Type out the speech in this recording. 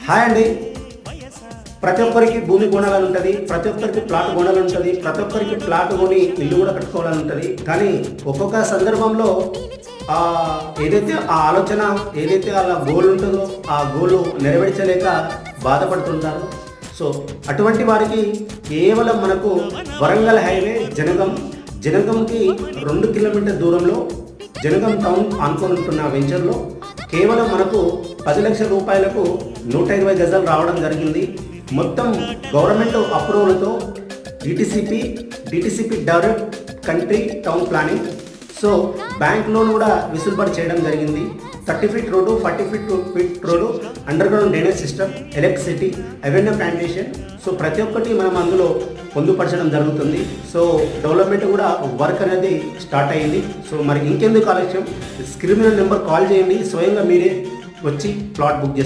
Hi అండి. ప్రతి ఒక్కరికి భూమి కొనాలని ఉంటుంది, ప్రతి ఒక్కరికి ప్లాట్ కొనాలని ఉంటుంది, ప్రతి ఒక్కరికి ప్లాట్ కొని ఇల్లు కూడా కట్టుకోవాలని ఉంటుంది. కానీ ఒక్కొక్క సందర్భంలో ఏదైతే ఆ ఆలోచన, ఏదైతే అలా గోల్ ఉంటుందో ఆ గోల్ నెరవేర్చలేక బాధపడుతుంటారు. సో అటువంటి వారికి కేవలం మనకు వరంగల్ హైవే జనగంకి 2 కిలోమీటర్ దూరంలో జనగం టౌన్ ఆనుకొని ఉంటున్న వెంచర్లో కేవలం మనకు 10 లక్షల రూపాయలకు 120 గజాలు రావడం జరిగింది. మొత్తం గవర్నమెంట్ అప్రూవల్తో DTCP develop country town planning. So bank loan కూడా విసులుబాటు చేయడం జరిగింది. 30 feet road, 40 feet road, under ground drainage system, electricity, avenue plantation. So ప్రతి ఒక్కటి మనం అందులో పొందుపరచడం జరుగుతుంది. సో డెవలప్మెంట్ కూడా వర్క్ అనేది స్టార్ట్ అయ్యింది. సో మరి ఇంకెందుకు ఆలస్యం, స్క్రీన్ నెంబర్ కాల్ చేయండి, స్వయంగా మీరే వచ్చి ప్లాట్ బుక్ చేసుకోండి.